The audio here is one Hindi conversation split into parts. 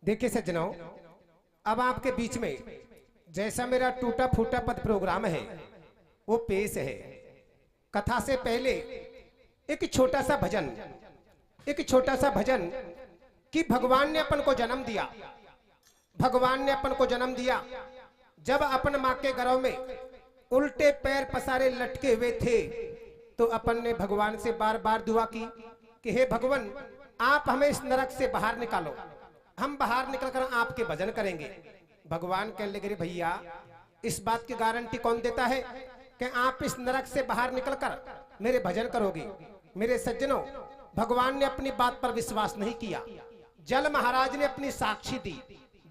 देखिए सज्जनों, अब आपके बीच में जैसा मेरा टूटा फूटा पद प्रोग्राम है वो पेश है। कथा से पहले एक छोटा सा भजन कि भगवान ने अपन को जन्म दिया। भगवान ने अपन को जन्म दिया जब अपन माँ के गर्भ में उल्टे पैर पसारे लटके हुए थे, तो अपन ने भगवान से बार बार दुआ की कि हे भगवान, आप हमें इस नरक से बाहर निकालो, हम बाहर निकलकर आपके भजन करेंगे। भगवान कहने लगे, भैया इस बात की गारंटी कौन देता है कि आप इस नरक से बाहर निकलकर मेरे भजन करोगे। मेरे सज्जनों, भगवान ने अपनी बात पर विश्वास नहीं किया। जल महाराज ने अपनी साक्षी दी।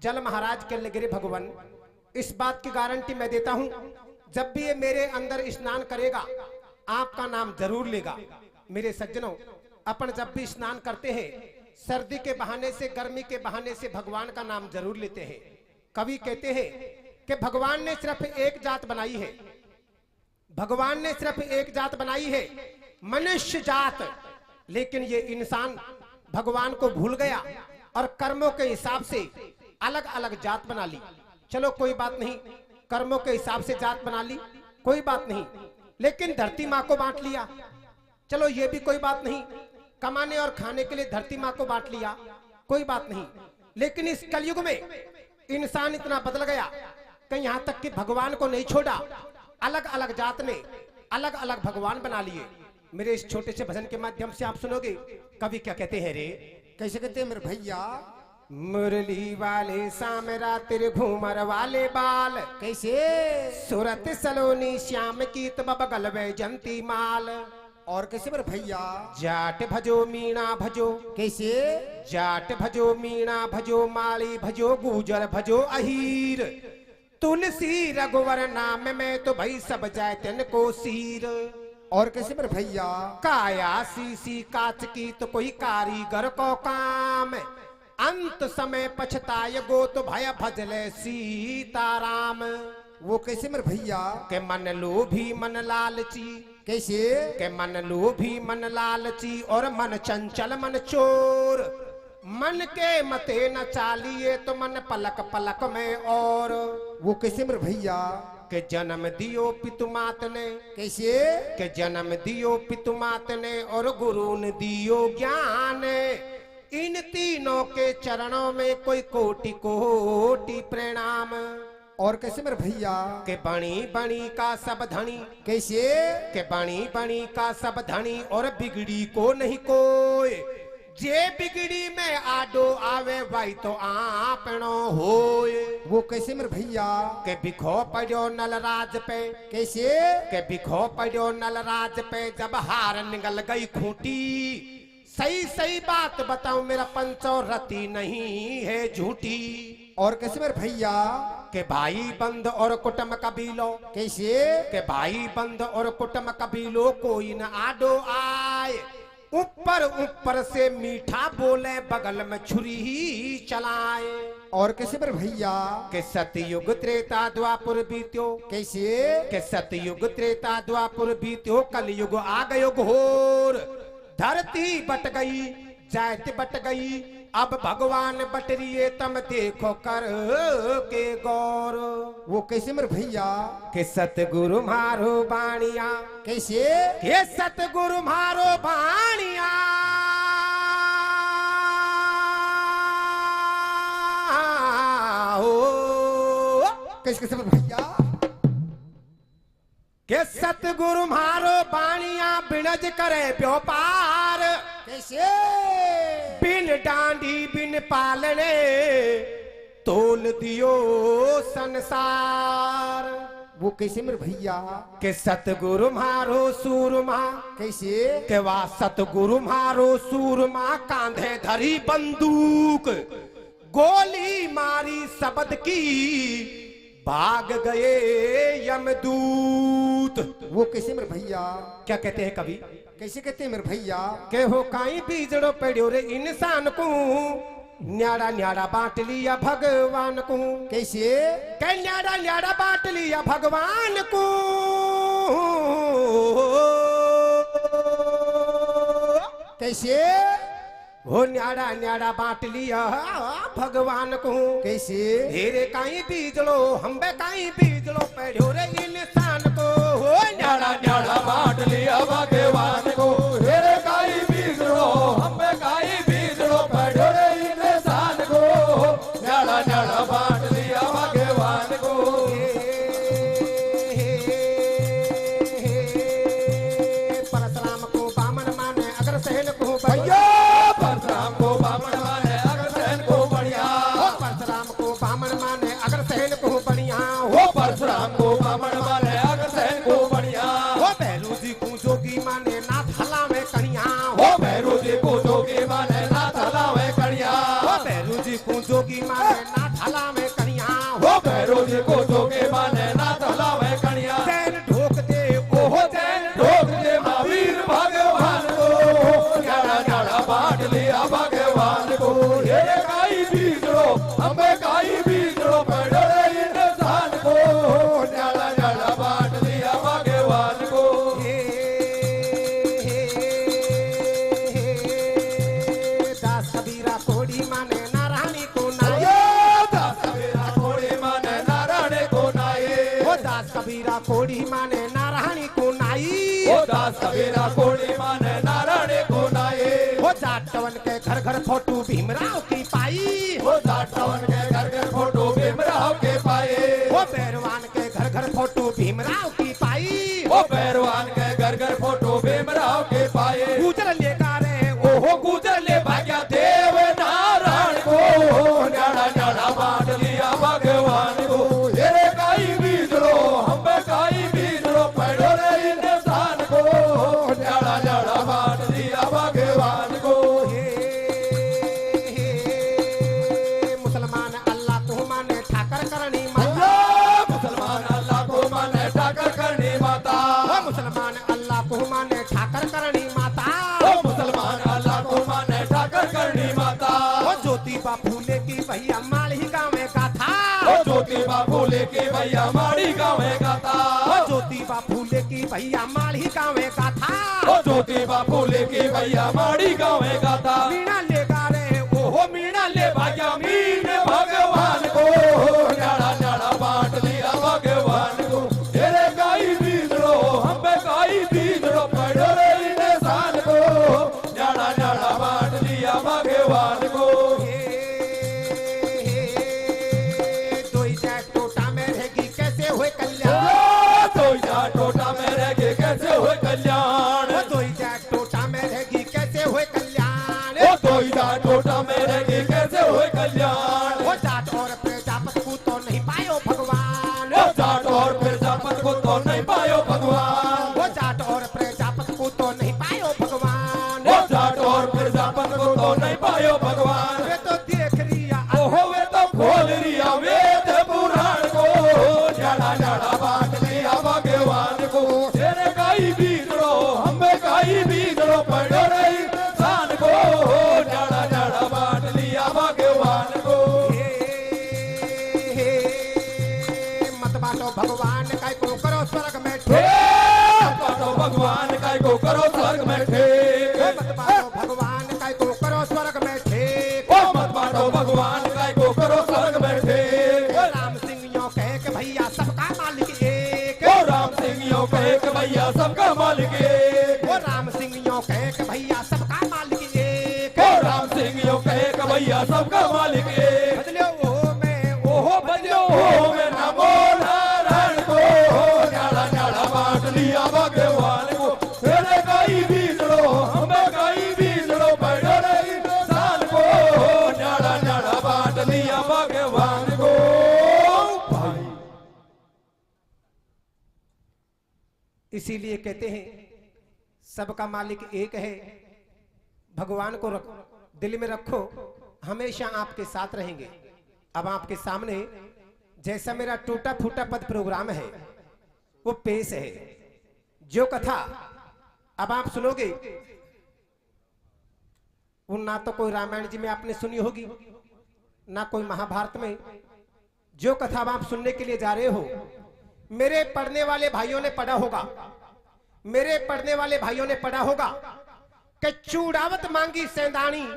जल महाराज कहने लगे, भगवान इस बात की गारंटी मैं देता हूं, जब भी ये मेरे अंदर स्नान करेगा आपका नाम जरूर लेगा। मेरे सज्जनों, अपन जब भी स्नान करते हैं सर्दी के बहाने से, गर्मी के बहाने से भगवान का नाम जरूर लेते हैं। कवि कहते हैं कि भगवान ने सिर्फ एक जात बनाई है, भगवान ने सिर्फ एक जात बनाई है, मनुष्य जात। लेकिन ये इंसान भगवान को भूल गया और कर्मों के हिसाब से अलग अलग जात बना ली। चलो कोई बात नहीं, कर्मों के हिसाब से जात बना ली, कोई बात नहीं। लेकिन धरती माँ को बांट लिया, चलो ये भी कोई बात नहीं। कमाने और खाने के लिए धरती माँ को बांट लिया, कोई बात नहीं। लेकिन इस कलयुग में इंसान इतना बदल गया कि यहाँ तक कि भगवान को नहीं छोड़ा, अलग अलग जात ने अलग अलग भगवान बना लिए। मेरे इस छोटे से भजन के माध्यम से आप सुनोगे कवि क्या कहते हैं रे। कैसे कहते हैं मेरे भैया? मुरली वाले सामरा तेरे घूमर वाले बाल, कैसे? सूरत सलोनी श्याम की तब बगल में जंती माल। और कैसे मेरे भैया? जाट भजो मीणा भजो, कैसे? जाट भजो मीणा भजो, माली भजो, गुजर भजो, अहीर। तुलसी रघुवर नाम में तो भाई सब जाए तिन को सीर। और कैसे मेरे भैया? काया सीसी कांच की तो कोई कारीगर को काम, अंत समय पछताए गो तो भय भजले सीताराम। वो कैसे मेरे भैया? के मन लोभी मन लालची, कैसे? के मन लोभी मन लालची और मन चंचल मन चोर। मन के मते न चालिए तो मन पलक पलक में और। वो कैसे मेरे भैया? के जन्म दियो पितु मात ने, कैसे? के जन्म दियो पितु मात ने और गुरु ने दियो ज्ञान। इन तीनों के चरणों में कोई कोटि कोटि प्रणाम। और कैसे मेरे भैया? के बणी बणी का सब धनी, कैसे? के बणी बणी का सब धनी और बिगड़ी को नहीं कोई। जे बिगड़ी में आडो आवे भाई तो आपनो होए। वो कैसे मेरे भैया? के बिखो पड़ो नलराज पे, कैसे? के बिखो पड़ो नलराज पे जब हार निकल गई खूंटी। सही सही बात बताऊं मेरा पंचो रति नहीं है झूठी। और कैसे मेरे भैया? के भाई बंद और कुटुंब कबीलो, कैसे? के भाई बंद और कुटुंब कबीलो कोई न आडो आए। ऊपर ऊपर से मीठा बोले बगल में छुरी ही चलाए। और कैसे मेरे भैया? के सतयुग त्रेता द्वापुर बीत्यो, कैसे? के सतयुग त्रेता द्वापुर बीत्यो, कलयुग आ गयो घोर। धरती बट गई जाति बट गई, अब भगवान बट रिये तम देखो कर के गौर। वो कैसे मेरे भैया? के सतगुरु मारो बाणिया, कैसे? के सतगुरु मारो बाणिया। कैसे कैसे मेरे भैया? के सतगुरु मारो बाणिया, बिनज करे व्यापार। कैसे? बिन डांडी बिन पालने तोल दियो संसार। वो कैसे मेरे भैया? के सतगुरु मारो सूरमा, कैसे? के वा सतगुरु मारो सूरमा, कांधे धरी बंदूक, गोली मारी शब्द की, भाग गए यमदूत। वो कैसे मेरे भैया? क्या कहते हैं कवि? कैसे कहते हैं मेरे भैया? के हो काई बीजड़ो पड़ो रे इंसान को, न्याड़ा न्याड़ा बांट लिया भगवान को। कैसे? के न्याड़ा न्याड़ा बांट लिया भगवान को। कैसे? हो न्याड़ा न्याड़ा बांट लिया भगवान को कैसे हेरे काई बीजलो हम्बे काई बीजलो पढ़ो रे इंसान को हो न्याड़ा न्याड़ा बांट लिया भगवान को हेरे काई बीजड़ो हमें काई बीजड़ो पढ़ो रे इंसान को न्याड़ा न्याड़ा बांट लिया भगवान को परशुराम को बामन माने अगर सहन को भैया परशुराम को बामन माने अगर सहन को बढ़िया परशुराम को बामन माने अगर सहन को बढ़िया वो परशुराम को बामन माने अगर सहन को बढ़िया हो भैरू जी को जोगी माने नाथ हला में कणिया वो भैरू जी को जोगी माने नाथ हलावे कड़िया हो भैरू जी को जोगी माने नाथ हला में कणिया वो भैरू जी को जोगी माने नाथ हलावे कड़िया चैन ढोक दे ओहो चैन ढोक दे महावीर भगवान को न्याड़ा न्याड़ा बांट लिया भगवान को ये काई बीजड़ो हमें काई बीजड़ो पढ़ो रे इंसान को न्याड़ा न्याड़ा बांट लिया भगवान को दास कबीरा कोड़ी माने नारायणी को नाये अयो दास कबीरा कोड़ी माने नारायण को नाये हो दास कबीरा कोड़ी माने नारायणी को नाई ओ दास कबीरा कोड़ी माने नारायण को नाये हो जाटवन के घर घर फोटो भीमराव की पाई वो जाटवन के घर घर फोटो भीमराव के पाए हो बैरवान के घर घर फोटो भीमराव की पाई वो पैरवान के घर घर फोटो भीमराव के पाए गुजर लेगा रे ओहो गुजर ले भाग्या देव नारायण को न्याड़ा न्याड़ा बांट लिया भगवान को हेरे काई बीजड़ो हमें काई बीजड़ो पढ़ो रे इंसान को न्याड़ा न्याड़ा बांट लिया भगवान को मुसलमान अल्लाह को माने ठाकर करनी माता अल्लाह मुसलमान अल्लाह को माने ठाकर करनी माता हो मुसलमान अल्लाह को माने ठाकर करनी माता ओ मुसलमान अल्लाह को माने ठाकर करनी माता हो ज्योति बापू की भैया माली गाँव में गाथा ओ ज्योति बापू लेके भैया माड़ी गावे गाता हो ज्योति बापू की भैया माली गाँव में गाथा ओ ज्योति बापू लेके भैया माड़ी गावे गाता मीणा लेगा रे ओहो मीणा ले भाग्या मीन भगवान को न्याड़ा न्याड़ा बांट लिया भगवान को तेरे काई बीजड़ो हमें काई बीजड़ो पढ़ो रे इंसान को न्याड़ा न्याड़ा बांट लिया भगवान को दोई जैक टोटा में रहेगी कैसे हुए कल्याण तो जा टोटा में रह के कैसे हुए कल्याण वो दोई जैक टोटा में रहेगी कैसे हुए कल्याण ओ तो जा टोटा में रह के कैसे हुए कल्याण वो जाट और प्रजापत को तो नहीं पायो भगवान ओ जाट और प्रजापत को तो नहीं पायो भगवान वो जाट और प्रजापत को तो नहीं पायो भगवान ओ जाट और प्रजापत को तो नहीं पायो भगवान वे तो देख रिया ओहो वे तो खोल रिया वेद पुराण को न्याड़ा न्याड़ा बांट लिया भगवान को तेरे काई बीजड़ो हमें काई बीजड़ो पढ़ो रे इंसान को न्याड़ा न्याड़ा बांट लिया भगवान को मत बाटो भगवान काय को करो स्वर्ग में हे ठेक बाटो भगवान काय को करो स्वर्ग में ठेक मत बाटो भगवान काय को करो स्वर्ग में ठेक ओ मत बाटो भगवान काय को करो स्वर्ग में ठेक ओ राम सिंह यो कहे कि भैया सबका मालिक एक ओ राम सिंह यो कहे कि भैया सबका मालिक एक ओ राम सिंह यो कहे कि भैया सबका मालिक एक ओ राम सिंह यो कहे कि भैया सबका मालिक एक बदलो ओ में ओहो बजो हो में नमो नारायण को न्याड़ा न्याड़ा बांट लिया भगवान को तेरे काई बीजड़ो हमें काई बीजड़ो पढ़ो रे इंसान को न्याड़ा न्याड़ा बांट लिया भगवान को भाई इसीलिए कहते हैं सबका मालिक एक है भगवान को दिल में रखो हमेशा आपके साथ रहेंगे। अब आपके सामने जैसा मेरा टूटा फूटा पद प्रोग्राम है वो पेश है। जो कथा अब आप सुनोगे वो ना तो कोई रामायण जी में आपने सुनी होगी ना कोई महाभारत में। जो कथा अब आप सुनने के लिए जा रहे हो मेरे पढ़ने वाले भाइयों ने पढ़ा होगा, मेरे पढ़ने वाले भाइयों ने पढ़ा होगा कि चूड़ावत मांगी सेंधानी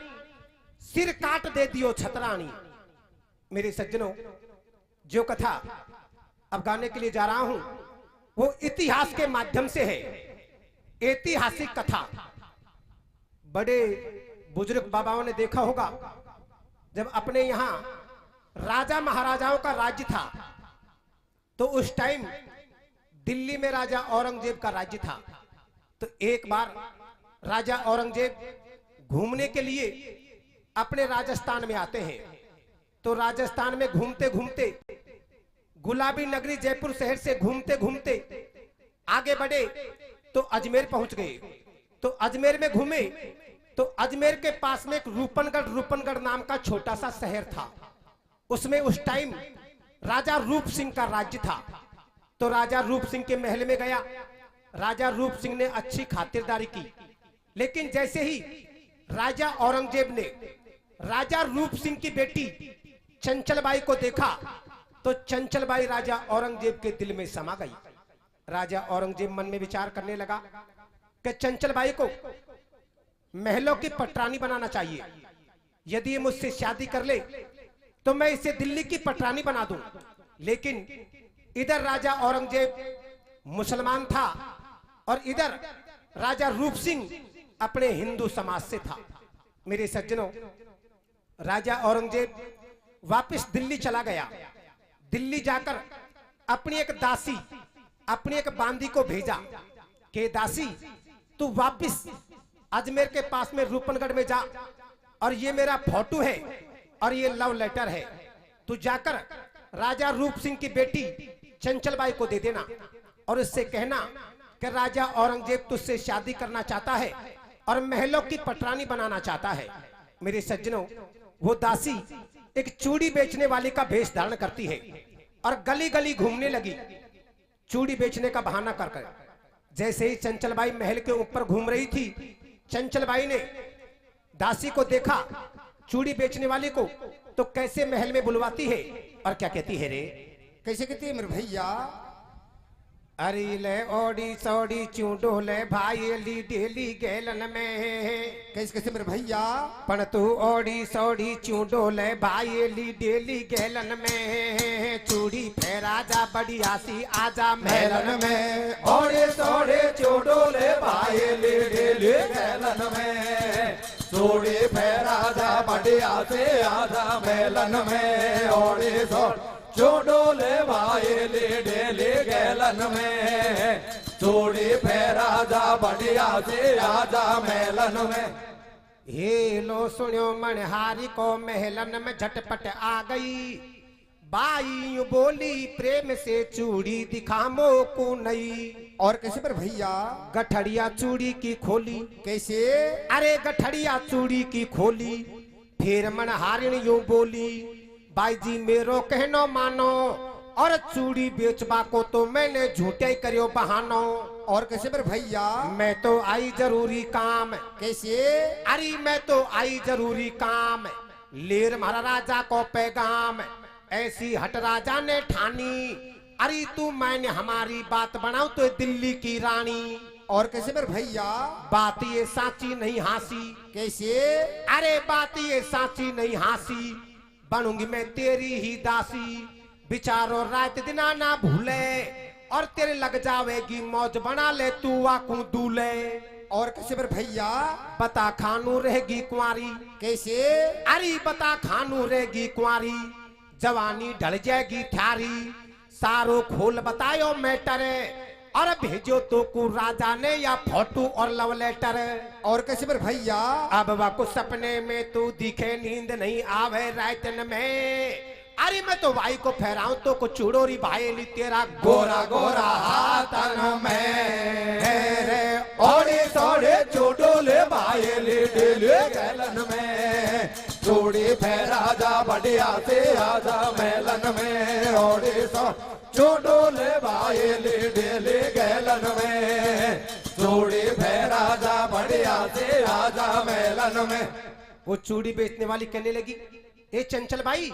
सिर काट दे दियो छतरानी। मेरे सज्जनों, जो कथा अब गाने के लिए जा रहा हूं वो इतिहास के माध्यम से है, ऐतिहासिक कथा। बड़े बुजुर्ग बाबाओं ने देखा होगा, जब अपने यहाँ राजा महाराजाओं का राज्य था तो उस टाइम दिल्ली में राजा औरंगजेब का राज्य था। तो एक बार राजा औरंगजेब घूमने के लिए अपने राजस्थान में आते हैं। तो राजस्थान में घूमते घूमते, गुलाबी नगरी जयपुर शहर से घूमते घूमते आगे बढ़े तो अजमेर पहुंच गए। तो अजमेर में घूमे तो अजमेर के पास में एक रूपनगढ़ नाम का छोटा सा शहर था। उसमें उस टाइम राजा रूप सिंह का राज्य था। तो राजा रूप सिंह के महल में गया। राजा रूप सिंह ने अच्छी खातिरदारी की, लेकिन जैसे ही राजा औरंगजेब ने राजा रूप सिंह की बेटी चंचलबाई को देखा तो चंचलबाई राजा औरंगजेब के दिल में समा गई। राजा औरंगजेब मन में विचार करने लगा कि चंचलबाई को महलों की पटरानी बनाना चाहिए। यदि ये मुझसे शादी कर ले तो मैं इसे दिल्ली की पटरानी बना दूं। लेकिन इधर राजा औरंगजेब मुसलमान था और इधर राजा रूप सिंह अपने हिंदू समाज से था। मेरे सज्जनों, राजा औरंगजेब वापस दिल्ली चला गया। दिल्ली जाकर अपनी एक दासी, अपनी एक बांदी को भेजा कि दासी तू वापस अजमेर के पास में रूपनगढ़ में जा और ये मेरा फोटो है और ये लव लेटर है। तू जाकर राजा रूप सिंह की बेटी चंचलबाई को दे देना और उससे कहना कि राजा औरंगजेब तुझसे शादी करना चाहता है और महलों की पटरानी बनाना चाहता है। मेरे सज्जनों, वो दासी एक चूड़ी बेचने वाली का भेष धारण करती है और गली गली घूमने लगी चूड़ी बेचने का बहाना कर कर। जैसे ही चंचलबाई महल के ऊपर घूम रही थी, चंचलबाई ने दासी को देखा, चूड़ी बेचने वाली को, तो कैसे महल में बुलवाती है और क्या कहती है रे? कैसे कहती है मेरे भैया? अरे ले ओडी सौड़ी चूडो ले भाई ली डेली गैलन में। कैसे कैसे मेरे भैया? पण तू ओडी सौड़ी चूडो ले भाई ली डेली गैलन में। चूड़ी फेरा जा बड़ी आसी आजा मेलन महलन में ओड़े सोड़े चोडोले भाई ले ले गैलन में। चूड़ी फेरा जा बढ़िया से आजा मेलन में। ओड़े सोड़े चोडोले भाई ले ले गैलन में। चूड़ी फेरा जा बढ़िया से आजा मेलन में। हे लो सुनियो मनहारी को महलन में झटपट आ गई। बाई यूं बोली प्रेम से चूड़ी दिखामो को नई। और कैसे मेरे भैया? गठड़िया चूड़ी की खोली। कैसे? अरे गठड़िया चूड़ी की खोली। फिर मनहारिण यूं बोली, बाई जी मेरो कहनो मानो और चूड़ी बेचबा को तो मैंने झूठे करियो बहानो। और कैसे मेरे भैया? मैं तो आई जरूरी काम। कैसे? अरे मैं तो आई जरूरी काम, लेर मारा राजा को पैगाम। ऐसी हट राजा ने ठानी, अरे तू मैंने हमारी बात बनाओ तो दिल्ली की रानी। और कैसे मेरे भैया? बात ये साची नहीं हासी। कैसे? अरे बात ये साची नहीं हासी, बनूंगी मैं तेरी ही दासी। बिचारो रात दिना ना भूले और तेरे लग जावेगी मौज, बना ले तू आकू दूले। और कैसे मेरे भैया? बता खानू रहेगी कुंवारी। कैसे? अरे बता खानू रहेगी कुंवारी, जवानी ढल जाएगी थारी। सारो खोल बतायो मैटर और भेजो तो को राजा ने या फोटो और लव लेटर। और कैसे मेरे भैया? अब वाको सपने में तू दिखे, नींद नहीं आवे रातन में। अरे मैं तो भाई को फहराऊं तो को चूड़ोरी भाई ली तेरा गोरा गोरा हाथन में रे। ओड़े सोड़े चोडोले भाई ले ले गैलन में। चूड़ी फेरा जा बढ़िया से आजा मेलन में। ओड़े सो चोडोले भाई ले ले गैलन में। चूड़ी फेरा जा बढ़िया से आजा मेलन में। वो चूड़ी बेचने वाली कहने लगी, ए चंचल भाई,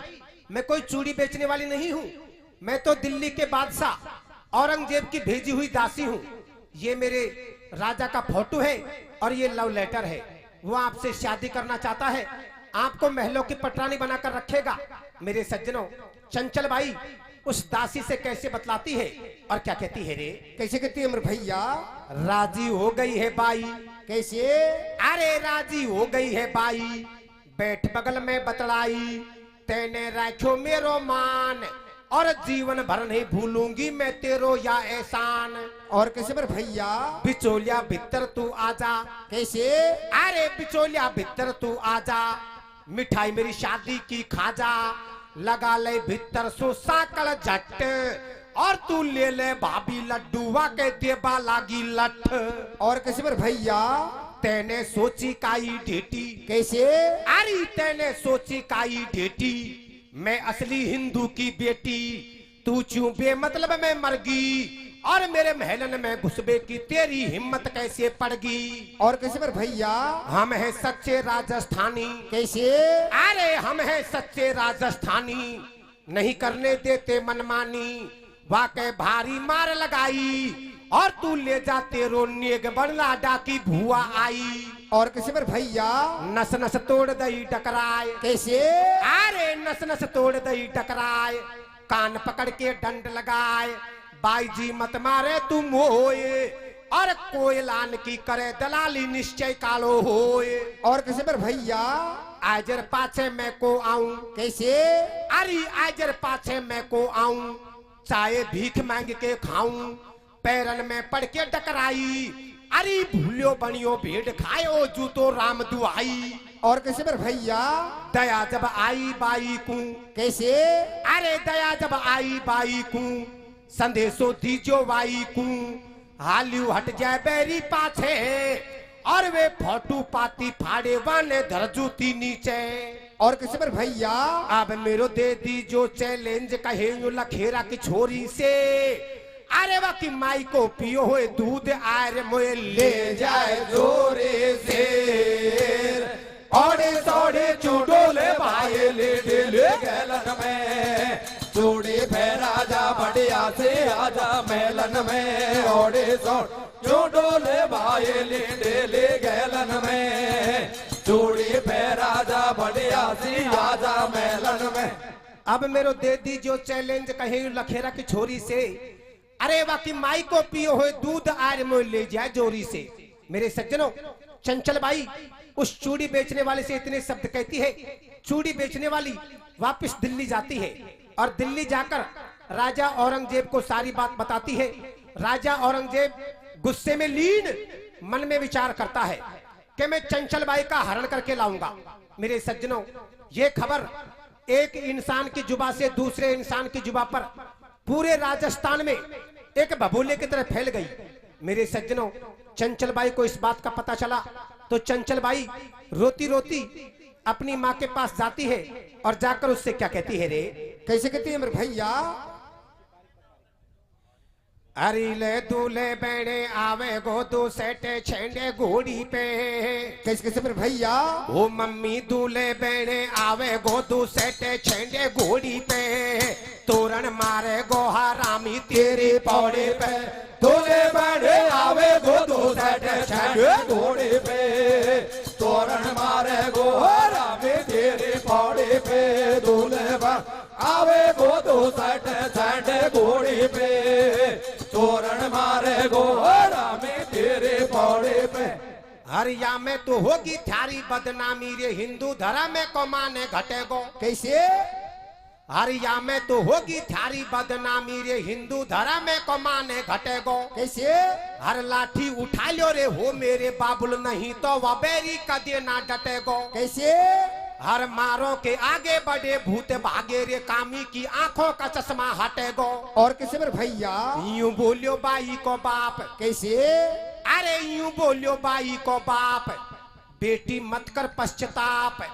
मैं कोई चूड़ी बेचने वाली नहीं हूँ, मैं तो दिल्ली के बादशाह औरंगजेब की भेजी हुई दासी हूँ। ये मेरे राजा का फोटो है और ये लव लेटर है। वो आपसे शादी करना चाहता है, आपको महलों की पटरानी बनाकर रखेगा। मेरे सज्जनों, चंचल बाई उस दासी से कैसे बतलाती है और क्या कहती है रे? कैसे कहती है मेरे भैया? राजी हो गई है बाई। कैसे? अरे राजी हो गई है बाई, बैठ बगल में बतलाई, तेने राखो मेरो मान, और जीवन भर नहीं भूलूंगी मैं तेरो या एहसान। और कैसे मेरे भैया? बिचौलिया भीतर तू आजा। कैसे? अरे बिचौलिया भीतर तू आजा, मिठाई मेरी शादी की खाजा, लगा ले भीतर सो साकल झट, और तू ले ले भाभी लड्डूवा के देबा लागी लठ। और कैसे मेरे भैया? तेने सोची काई ढेटी। कैसे? अरे तेने सोची काई ढेटी, मैं असली हिंदू की बेटी, तू क्यों बेमतलब में मरगी, और मेरे महलन में घुसबे की तेरी हिम्मत कैसे पड़गी। और कैसे मेरे भैया? हम हैं सच्चे राजस्थानी। कैसे? अरे हम हैं सच्चे राजस्थानी, नहीं करने देते मनमानी, वाकई भारी मार लगाई, और तू ले जा तेरो नेग बनला डाकी भुआ आई। और कैसे मेरे भैया? नस नस तोड़ दई टकराए। कैसे? अरे नस नस तोड़ दई टकराए, कान पकड़ के डंड लगाए, बाई जी मत मारे तुम होए, और कोयलान की करे दलाली निश्चय कालो होए। और कैसे मेरे भैया? आजर पाछे मैं को आऊं। कैसे? अरे आजर पाछे मैं को आऊं, चाहे भीख मांग के खाऊं, पैरन में पड़ के टकराई, अरे भूलियो बनियो भेड़ खायो जूतो राम दुआई। और कैसे मेरे भैया? दया जब आई बाई को। कैसे? अरे दया जब आई बाई को, संदेशो दीजो बाई को, हालियो हट जाए बैरी पाछे, और वे फोटू पाती फाड़े वाने धरजूती नीचे। और कैसे मेरे भैया? अब मेरो दे दीजो चैलेंज कहे लखेरा की छोरी से, अरे बाकी माई को पियो हुए दूध आरे मोए ले जाए जोरे से, ओड़े सोड़े चूडोले भाई ले ले गैलन में, चूड़ी फेरा जा बढ़िया से आजा मेलन में, ओड़े सोड़ चूडोले भाई ले ले गैलन में, चूड़ी फेरा जा बढ़िया से आजा मेलन में। अब मेरो दे दी जो चैलेंज कहे लखेरा की छोरी से, अरे बाकी माई को पियो हुए दूध आर मोए ले जाए जोरी से। मेरे सज्जनों, चंचल बाई उस चूड़ी बेचने वाले से इतने शब्द कहती है। चूड़ी बेचने वाली वापस दिल्ली जाती है, और दिल्ली जाकर राजा औरंगजेब को सारी बात बताती है। राजा औरंगजेब गुस्से में लीन मन में विचार करता है कि मैं चंचल बाई का हरण करके लाऊंगा। मेरे सज्जनों, ये खबर एक इंसान की जुबा से दूसरे इंसान की जुबा पर पूरे राजस्थान में एक बबूले की तरह फैल गई। मेरे सज्जनों, चंचल बाई को इस बात का पता चला तो चंचल बाई रोती रोती अपनी माँ के पास जाती है, और जाकर उससे क्या कहती है रे? कैसे कहती है मेरे भैया? अरे ले दूल्हे बेड़े आवे गो दो सेटे छेंडे घोड़ी पे। कैसे कैसे मेरे भैया? ओ मम्मी दूल्हे बेड़े आवे गो दो सेटे छेंडे घोड़ी पे, तोरण मारे गो हरामी तेरे पौड़े पे। दूल्हे बैठे आवे गो दो सेटे छेंडे घोड़े पे, तोरण मारे गो हरामी तेरे पौड़े पे, दूल्हे आवे गो दो सेटे छेंडे घोड़े पे, तोरण मारे गो हरामी तेरे पौड़े पे। हरिया में तो होगी थारी बदनामी रे, हिंदू धर्म में को माने घटेगो। कैसे? हरिया में तो होगी थारी बदनामी रे, हिंदू धर्म में को माने घटेगो। कैसे? हर लाठी उठा लो रे हो मेरे बाबुल, नहीं तो वबेरी कदे ना डटेगो। कैसे? हर मारो के आगे बढ़े भूत भागे रे, कामी की आंखों का चश्मा हटेगो। और कैसे मेरे भैया? यूं बोलियो बाई को बाप। कैसे? अरे यूं बोलियो बाई को बाप, बेटी मत कर पश्चाताप,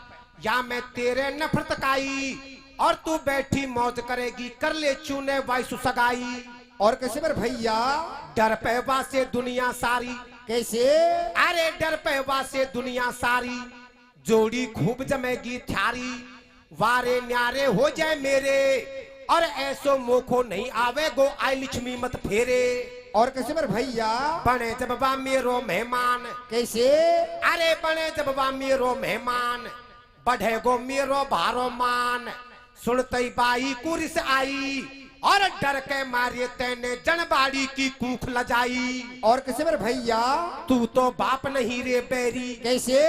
या मैं तेरे नफरत काई, और तू बैठी मौज करेगी, कर ले चूने वायसु सगाई। और कैसे मेरे भैया? डर पैवा से दुनिया सारी। कैसे? अरे डर पैवा से दुनिया सारी, जोड़ी खूब जमेगी थारी, वारे न्यारे हो जाए मेरे, और ऐसो मोखो नहीं आवे गो आई लक्ष्मी मत फेरे। और कैसे मेरे भैया? बने जब बा मेरो मेहमान। कैसे? अरे बने जब बा मेरो मेहमान, बढ़े गो मेरो भारो मान, सुनतई बाई कुरिस आई और डर के मारे तेने जनबाड़ी की कूख लजाई। और कैसे मेरे भैया? तू तो बाप नहीं रे बैरी। कैसे?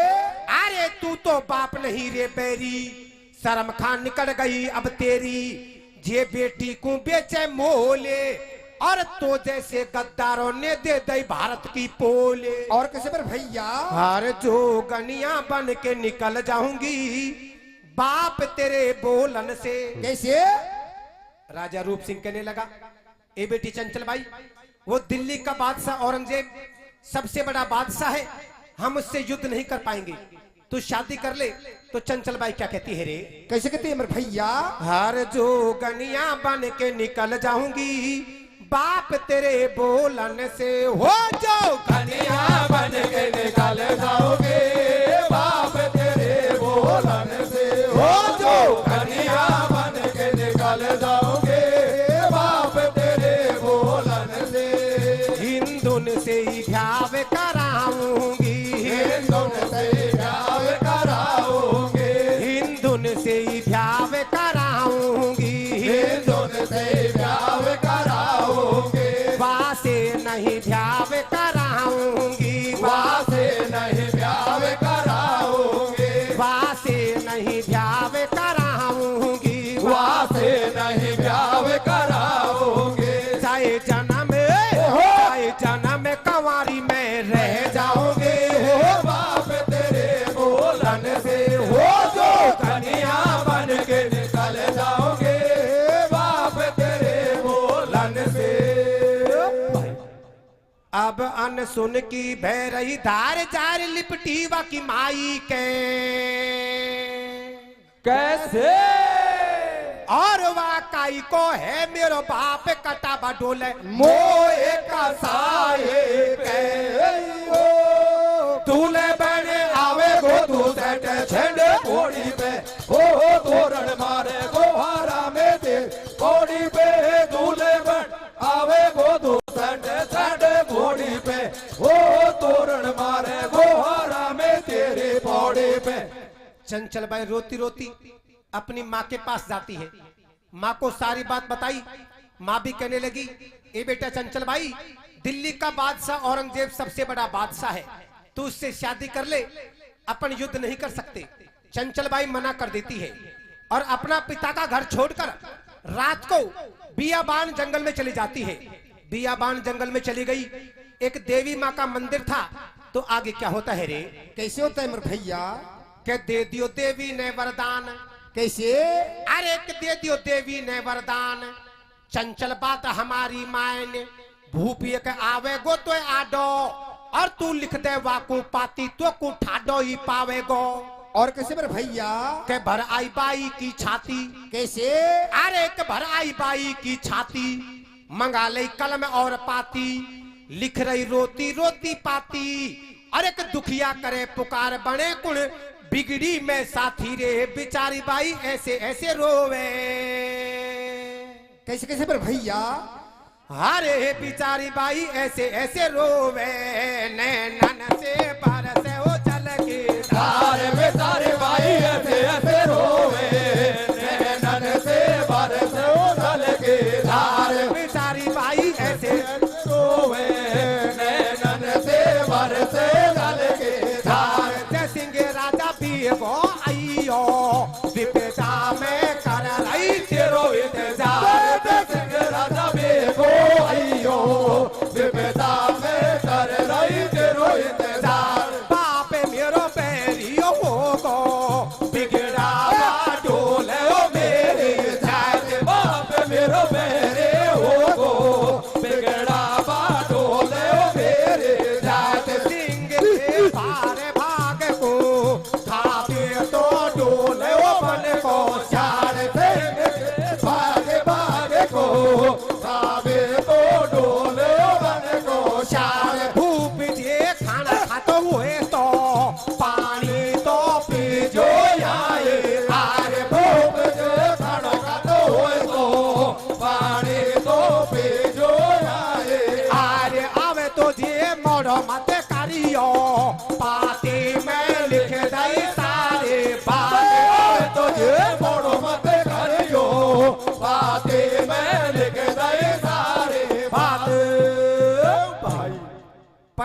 अरे तू तो बाप नहीं रे बैरी, शर्म खान निकल गई अब तेरी। जे बेटी को बेचे मोले और तो जैसे गद्दारों ने दे दई भारत की पोले। और कैसे मेरे भैया? हर जो गनिया बन के निकल जाऊंगी बाप तेरे बोलन से। कैसे? राजा रूप सिंह कहने लगा, ए बेटी चंचल बाई, वो दिल्ली का बादशाह औरंगजेब सबसे बड़ा बादशाह है, हम उससे युद्ध नहीं कर पाएंगे, तू शादी कर ले। तो चंचल बाई क्या कहती है रे? कैसे कहती है मेरे भैया? हर जो गनिया बन के निकल जाऊंगी बाप तेरे बोलन से। हो जो कन्या बन के निकल जाओगे बाप तेरे बोलन से। हो जो कन्या बन के निकल जाओगे बाप तेरे बोलन से। हिंदुन से ही भ्याव कराऊंगी, हिंदुन से भ्याव कराओगे, हिंदुन से ही भ्याव कराऊंगी, हिंदुन से भ्याव कराओगे, वासे नहीं भ्याव कराऊंगी, वासे नहीं भ्याव कराओगे, वासे नहीं भ्याव कराऊंगी, वासे नहीं भ्याव कराओगे। चाहे जन्म कंवारी में रह जाओगे हो बाप तेरे बोलन से। हो जो कन्या बन के निकल जाओगे बाप तेरे बोलन से। अब अन सुन की भय रही धार जार लिपटी वा की माई के। कैसे? और वाकई को है मेरो बाप कटा बडोले मोए का साये के दूल्हे बने आवे गो दूसरे छेड़े घोड़ी पे। ओ तोरण मारे गोहारा में दे घोड़ी पे। दूल्हे बन आवे गो दूसरे छेड़े घोड़ी पे। ओ तोरण मारे गोहारा में तेरे पौड़ी पे। चंचल बाई रोती रोती अपनी माँ के पास जाती है, माँ को सारी बात बताई। माँ भी कहने लगी, ए बेटा चंचल भाई, दिल्ली का बादशाह औरंगजेब सबसे बड़ा बादशाह है, तू उससे शादी कर ले, अपन युद्ध नहीं कर सकते। चंचल बाई मना कर देती है और अपना पिता का घर छोड़कर रात को बियाबान जंगल में चली जाती है। बियाबान जंगल में चली गई, एक देवी माँ का मंदिर था। तो आगे क्या होता है रे? कैसे होता है मेरे भैया? के दे दियो देवी ने वरदान। कैसे? अरे दे दियो देवी ने वरदान, चंचल बात हमारी मायने, भूपिए के आवे गो तो आडो, और तू लिख दे वाकू पाती तो को ठाडो ही पावेगो। और कैसे मेरे भैया? के भर आई बाई की छाती। कैसे? अरे के भर आई बाई की छाती, मंगा ले कलम और पाती, लिख रही रोती रोती पाती। अरे के दुखिया करे पुकार बने कुण, बिगड़ी में साथी रे बिचारी बाई ऐसे ऐसे रोवे। कैसे कैसे मेरे भैया? अरे बिचारी बाई ऐसे ऐसे रोवे, नैनन से बरसे हो जल की धार में सारे भाई ऐसे ऐसे रोवे। नैनन से बरसे हो जल की धार। बिचारी बाई ऐसे रोवे नैनन से बरसे जल की धार। जय सिंह राजा भी वो आइयो, विपदा में कर रही तेरो इंतजार। जय सिंह राजा बेगो आइयो, विपदा में कर रही तेरो इंतजार।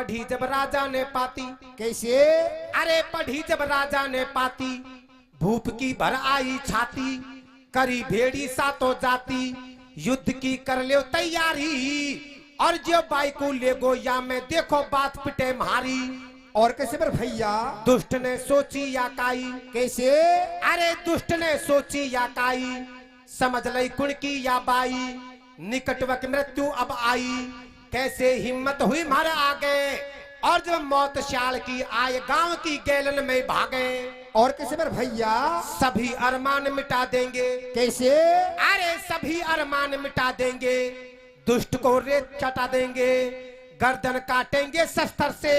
पढ़ी जब राजा ने पाती, कैसे? अरे पढ़ी जब राजा ने पाती, भूप की भर आई छाती, करी भेड़ी सातो जाती, युद्ध की कर ले तैयारी, और जो बाई को ले गो या मैं देखो बात पिटे मारी। और कैसे मेरे भैया? दुष्ट ने सोची या काई, कैसे? अरे दुष्ट ने सोची या काई, समझ लई कुण की या बाई, निकटवक मृत्यु अब आई, कैसे हिम्मत हुई मारे आगे, और जब मौत शाल की आए गांव की गैलन में भागे। और कैसे मेरे भैया? सभी अरमान मिटा देंगे, कैसे? अरे सभी अरमान मिटा देंगे, दुष्ट को रेत चटा देंगे, गर्दन काटेंगे शस्त्र से,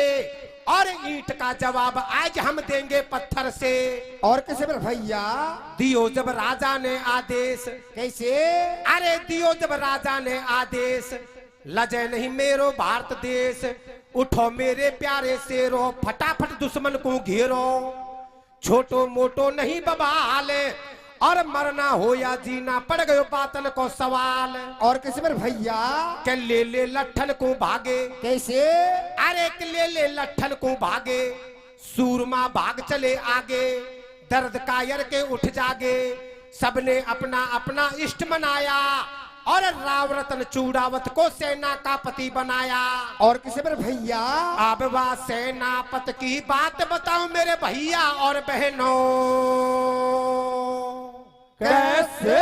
और ईंट का जवाब आज हम देंगे पत्थर से। और कैसे मेरे भैया? दियो जब राजा ने आदेश, कैसे? अरे दियो जब राजा ने आदेश, लजे नहीं मेरो भारत देश, उठो मेरे प्यारे शेरो, फटाफट दुश्मन को घेरो, छोटो मोटो नहीं बवाल, और मरना हो या जीना पड़ गयो बातन को सवाल। और कैसे मेरे भैया? के ले ले लट्ठन को भागे, कैसे? अरे के ले ले लट्ठन को भागे, सूरमा भाग चले आगे, दर्द कायर के उठ जागे, सबने अपना अपना इष्ट मनाया, और राव रतन चूड़ावत को सेना का पति बनाया। और किसे मेरे भैया? अब वह सेनापत की बात बताओ मेरे भैया और बहनों। कैसे?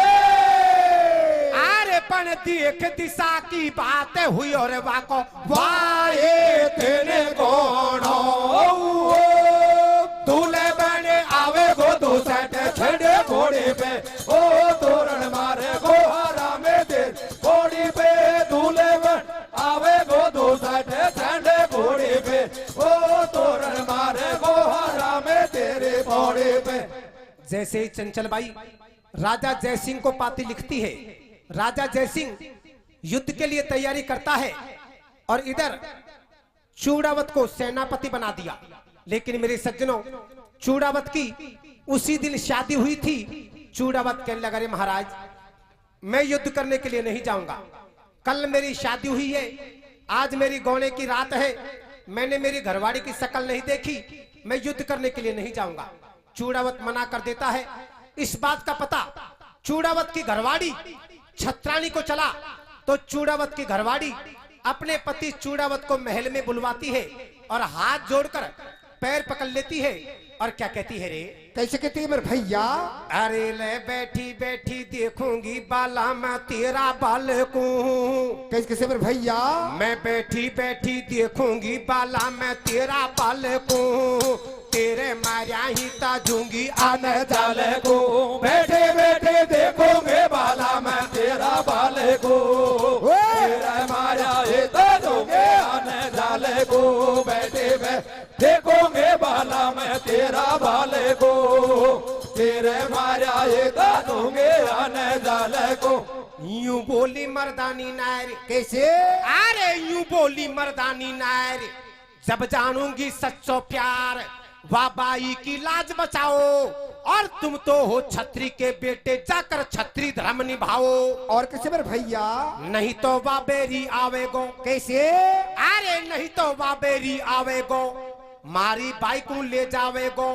अरे पण देख दिशा की बात हुई और वाको वाए तेने गोणो दूल्हे बने आवे गो दो सेट छड़े घोड़े पे, ओ तोरण मारे गो हरा में दे घोड़ी पे, दूल्हे बन आवे गो दो सेट छड़े घोड़े पे, ओ तोरण मारे गो हरा में तेरे घोड़े पे। जैसे ही चंचल बाई राजा जयसिंह को पाती लिखती है, राजा जयसिंह युद्ध के लिए तैयारी करता है, और इधर चूड़ावत को सेनापति बना दिया। लेकिन मेरे सज्जनों, चूड़ावत की उसी दिन शादी हुई थी। चूड़ावत कहने लगा, अरे महाराज मैं युद्ध करने के लिए नहीं जाऊंगा, कल मेरी शादी हुई है, आज मेरी गौने की रात है, मैंने मेरी घरवाड़ी की शक्ल नहीं देखी, मैं युद्ध करने के लिए नहीं जाऊंगा। चूड़ावत मना कर देता है। इस बात का पता चूड़ावत की घरवाड़ी छत्रानी को चला, तो चूड़ावत की घरवाड़ी अपने पति चूड़ावत को महल में बुलवाती है और हाथ जोड़कर पैर पकड़ लेती है, और क्या कहती है रे? कैसे कहती है मेरे भैया? अरे ले बैठी बैठी देखूंगी बाला मैं तेरा बाल को। कैसे कैसे मेरे भैया? मैं बैठी बैठी देखूंगी बाला मैं तेरा बाल को, तेरे मारिया ही ताजूंगी आने जाले को, बैठे बैठे देखोगे बाला मैं तेरा बाले को, तेरा माया ये ताजूंगे आने जाले को, बैठे बैठे देखोगे बाला मैं तेरा बाले को, तेरे माया ये ताजूंगे आने जाले को। यूं बोली मर्दानी नायर। कैसे? अरे यूं बोली मर्दानी नायर, जब जानूंगी सच्चो प्यार, वाह बाई की लाज बचाओ, और तुम तो हो छत्री के बेटे, जाकर छत्री धर्म निभाओ। और कैसे मेरे भैया? नहीं तो बाबेरी आवेगो। कैसे? अरे नहीं तो बाबेरी आवेगो, मारी बाई को ले जावेगो,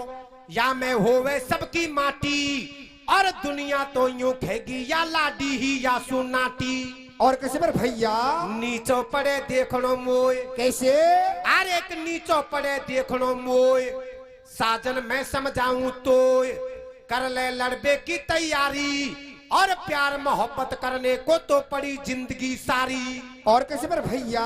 या मैं होवे सबकी माटी, और दुनिया तो यूं कहेगी या लाडी ही या सुनाटी। और कैसे मेरे भैया? नीचो पड़े देखनो मोय। कैसे? अरे एक नीचो पड़े देखनो मोय, साजन मैं समझाऊं तो कर ले लड़बे की तैयारी, और प्यार मोहब्बत करने को तो पड़ी जिंदगी सारी। और कैसे मेरे भैया?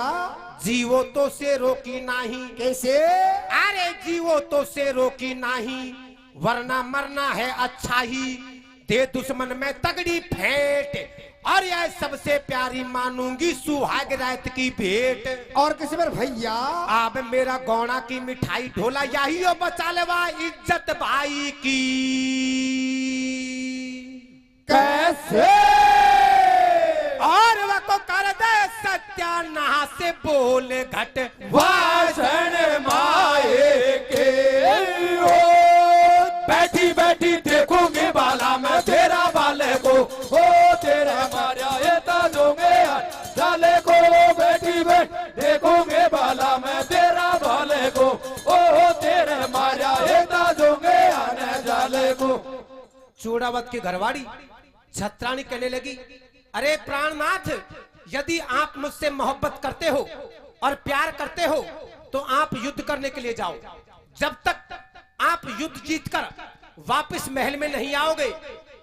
जीवो तो से रोकी नहीं। कैसे? अरे जीवो तो से रोकी नहीं, वरना मरना है अच्छा ही, दे दुश्मन में तगड़ी फेंट, और यह सबसे प्यारी मानूंगी सुहाग रात की भेंट। और कैसे मेरे भैया? अब मेरा गौना की मिठाई ढोला, यही हो बचा लेवा इज्जत भाई की। कैसे? और वह को कर दे सत्यानाश से बोल घट वासन माए के, ओ बैठी बैठी देखोगे बाला मैं तेरा बाले को, ओ तेरा मारिया ये ताजोगे जाले को, बैठी बैठ देखोगे बाला मैं तेरा चूड़ावत की घरवाड़ी छत्राणी कहने लगी, अरे प्राणनाथ, यदि आप मुझसे मोहब्बत करते हो और प्यार करते हो तो आप युद्ध करने के लिए जाओ। जब तक आप युद्ध जीतकर वापस महल में नहीं आओगे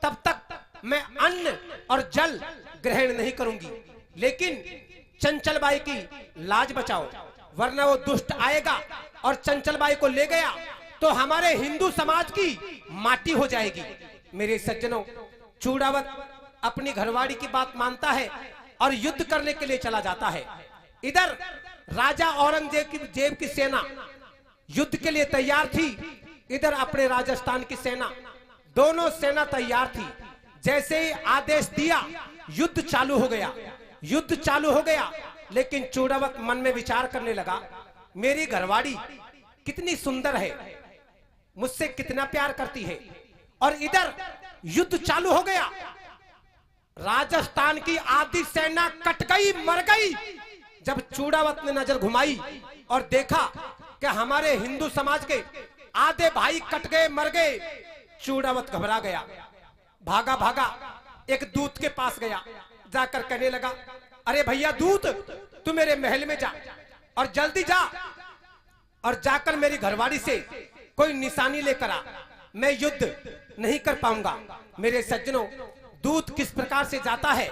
तब तक मैं अन्न और जल ग्रहण नहीं करूंगी। लेकिन चंचलबाई की लाज बचाओ, वरना वो दुष्ट आएगा और चंचलबाई को ले गया तो हमारे हिंदू समाज की माटी हो जाएगी। मेरे सज्जनों, चूड़ावत अपनी घरवाड़ी की बात मानता है और युद्ध करने के लिए चला जाता है। इधर राजा औरंगजेब की सेना युद्ध के लिए तैयार थी, इधर अपने राजस्थान की सेना, दोनों सेना तैयार थी। जैसे ही आदेश दिया युद्ध चालू हो गया, युद्ध चालू हो गया। लेकिन चूड़ावत मन में विचार करने लगा, मेरी घरवाड़ी कितनी सुंदर है, मुझसे कितना प्यार करती है, और इधर युद्ध चालू हो गया। राजस्थान की आधी सेना कट गई, मर गई। जब चूड़ावत ने नजर घुमाई और देखा कि हमारे हिंदू समाज के आधे भाई कट गए, मर गए, चूड़ावत घबरा गया, भागा भागा एक दूत के पास गया, जाकर कहने लगा, अरे भैया दूत, तू मेरे महल में जा और जल्दी जा और जाकर मेरी घरवाड़ी से कोई निशानी लेकर आ, मैं युद्ध नहीं कर पाऊंगा। मेरे सज्जनों, दूत किस प्रकार से जाता है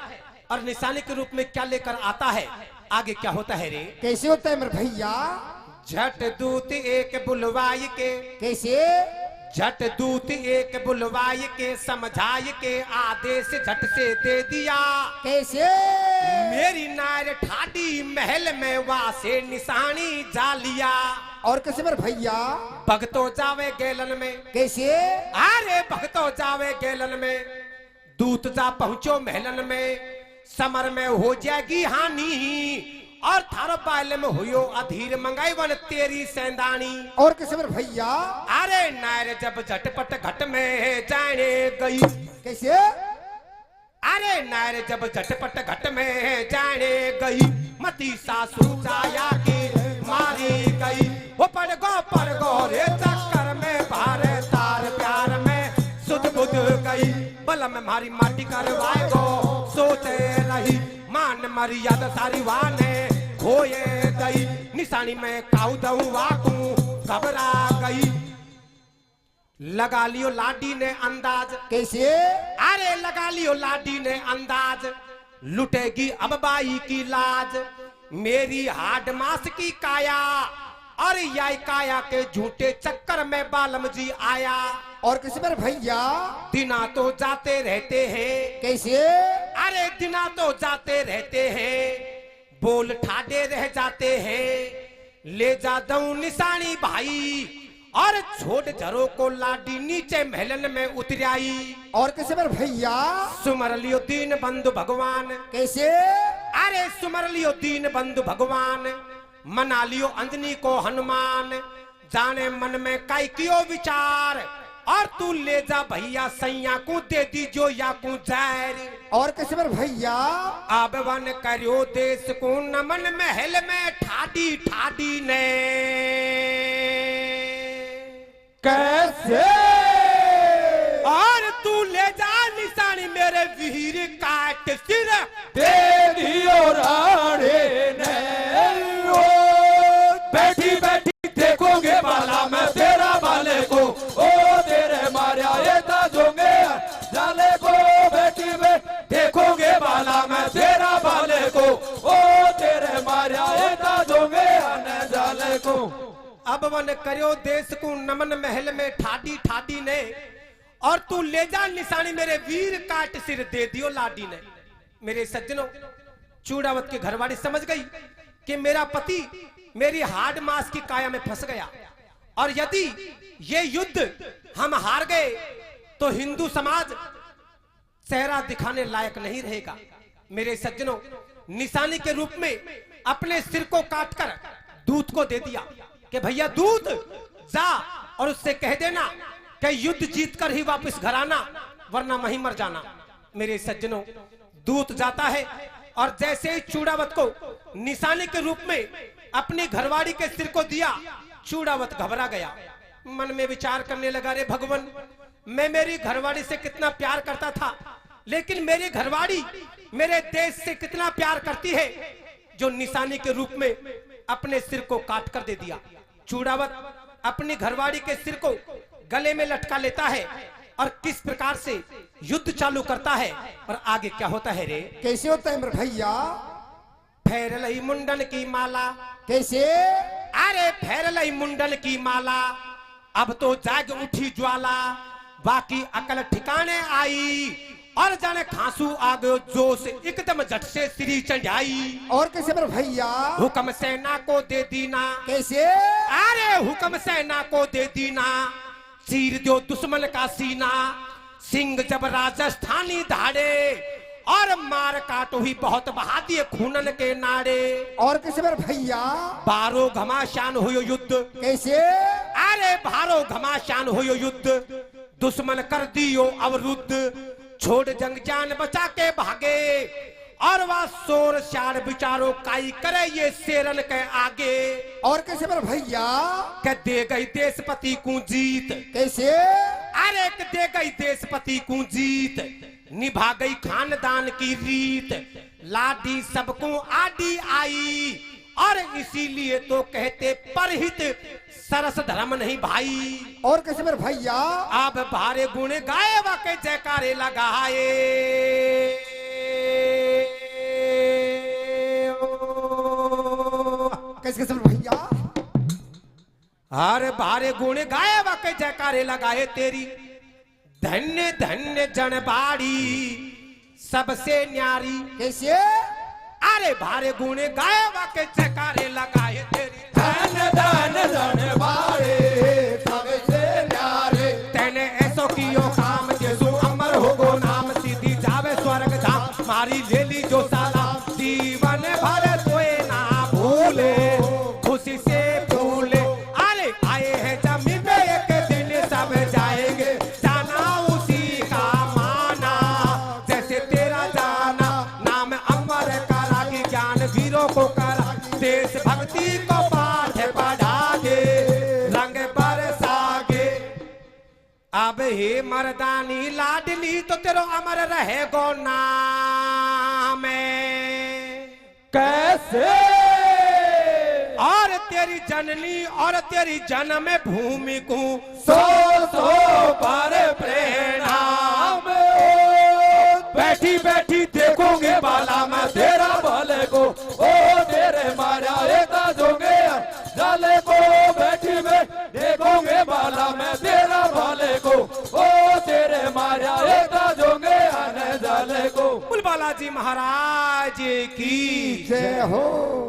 और निशानी के रूप में क्या लेकर आता है, आगे क्या होता है रे? कैसे होता है मेरे भैया? झट दूत एक बुलवाई के, कैसे? झट दूत एक बुलवाई के, समझाई के आदेश झट से दे दिया। कैसे? मेरी नार ठाडी महल में वासे निशानी जा लिया। और कैसे मेरे भैया? भगतो जावे गेलन में। कैसे? अरे भगतो जावे गेलन में, दूत जा पहुंचो महलन में, समर में हो जाएगी हानि और थारो बाल में हुयो अधीर, मंगाई वन तेरी सेंदानी। और कैसे मेरे भैया? अरे नार जब झटपट घट में जाने गई। कैसे? अरे नार जब झटपट घट में जाने गई, मती सासू जाया की मारी गई। वो पड़ गो रे चक्कर में, भारे तार प्यार में सुध बुध गई। बलम मारी माटी करवाए गो सोचे रही, मान मर्यादा सारी वाने खोए गई। निशानी में काऊ दऊ वाकू घबरा गई। लगा लियो लाडी ने अंदाज। कैसे? अरे लगा लियो लाडी ने अंदाज, लुटेगी अब बाई की लाज। मेरी हाड मास की काया और याई काया के झूठे चक्कर में बालम जी आया। और कैसे मेरे भैया? दिना तो जाते रहते हैं। कैसे? अरे दिना तो जाते रहते हैं, बोल ठाडे रह जाते हैं। ले जा दऊं निशानी भाई और छोड़ झरो को लाडी नीचे महलन में उतर आई। और कैसे मेरे भैया? सुमर लियो दीन बंधु भगवान। कैसे? अरे सुमर लियो दीन बंधु भगवान, मना लियो अंजनी को हनुमान। जाने मन में काई कियो विचार, और तू ले जा भैया सैया को दे दी जो या को जैर। और कैसे मेरे भैया? अब वन करियो देश को नमन, महल में ठाडी ठाडी ने। कैसे? और तू ले जा निशानी मेरे वीर काट सिर दे दियो राणे ने। ओ बैठी बैठी देखोगे बाला मैं तेरा बाले को, ओ तेरे मारिया ये ताजोगे जाले को। बैठी बैठी देखोगे बाला मैं तेरा बाले को, ओ तेरे मारिया ये ताजोगे आने जाले को। अब वन करियो देश को नमन, महल में ठाडी ठाडी ने। और तू ले जा निशानी मेरे वीर काट सिर दे दियो लाडी ने। मेरे सज्जनों, चूड़ावत की घरवाड़ी समझ गई कि मेरा पति मेरी हार्ड मास की काया में फंस गया, और यदि ये युद्ध हम हार गए तो हिंदू समाज चेहरा दिखाने लायक नहीं रहेगा। मेरे सज्जनों, निशानी के रूप में अपने सिर को काटकर दूत को दे दिया कि भैया दूत जा और उससे कह देना कि युद्ध जीतकर ही वापस घर आना, वरना वहीं मर जाना। मेरे सज्जनों, दूत जाता है और जैसे ही चूड़ावत को निशानी के रूप में अपनी घरवाड़ी के सिर को दिया, चूड़ावत घबरा गया, मन में विचार करने लगा, रे भगवान, मैं मेरी घरवाली से कितना प्यार करता था, लेकिन मेरी घरवाली मेरे देश से कितना प्यार करती है, जो निशानी के रूप में अपने सिर को काट कर दे दिया। चूड़ावत अपनी घरवाली के सिर को गले में लटका लेता है और किस प्रकार से युद्ध चालू करता है और आगे क्या होता है रे। कैसे होता है मेरे भैया? फेरलई मुंडन की माला। कैसे? अरे फेरलई मुंडन की माला, अब तो जाग उठी ज्वाला, बाकी अकल ठिकाने आई और जाने खांसू आ गयो जोश, एकदम झट से श्री चढ़ाई। और कैसे मेरे भैया? हुक्म सेना को दे दीना। कैसे? अरे हुक्म सेना को दे दीना, चीर दो दुश्मन का सीना, सिंह जब राजस्थानी धाड़े और मार काटो ही बहुत बहा दिए खूनन के नाड़े। और कैसे मेरे भैया? बारो घमासान हुयो युद्ध। कैसे? अरे बारो घमासान हुयो युद्ध, दुश्मन कर दियो अवरुद्ध, छोड़ जंग जान बचा के भागे और वह शोर शार बिचारो काई करे ये शेरन के आगे। और कैसे मेरे भैया? के दे गई देशपति को जीत। कैसे? अरे के दे गई देशपति को जीत, निभा गई खानदान की रीत, लाडी सबको आडी आई और इसीलिए तो कहते परहित सरस धर्म नहीं भाई। और कैसे मेरे भैया? अब भारे गुण गाए वाके जयकारे लगाए। कैसे कैसे मेरे भैया? हर भारे गुण गाए वाके जयकारे लगाए तेरी, धन्य धन्य जनबाड़ी सबसे न्यारी। कैसे? अरे भारे गुण गाए वाके जयकारे लगाए तेरी, धन धन धन बाड़े सबसे न्यारे, तेने ऐसो कियो काम जैसो अमर होगो नाम, सीधी जावे स्वर्ग धाम मारी ले ली जो साला, जीवन भर तोए ना भूले खुशी से फूले। अरे आए हैं जमीन पे एक दिन सब जाएंगे, जाना उसी का माना जैसे तेरा जाना, नाम अमर करा की ज्ञान वीरों को करा, देश भक्ति को पाठ पढ़ा दे, रंग बरसागे। अब हे मर्दानी लाडली तो तेरो अमर रहेगो नाम। कैसे? और तेरी जननी और तेरी जन्म भूमि को सो सो पर प्रेरणा में, बैठी बैठी देखोगे बाला में तेरा भले को ओ तेरे मारा एता जोगे जाले को, बैठी में देखोगे बाला में तेरा भले को, ओ तेरे मारा एता जोगे आने जाले को। बोल बालाजी महाराज की जय हो।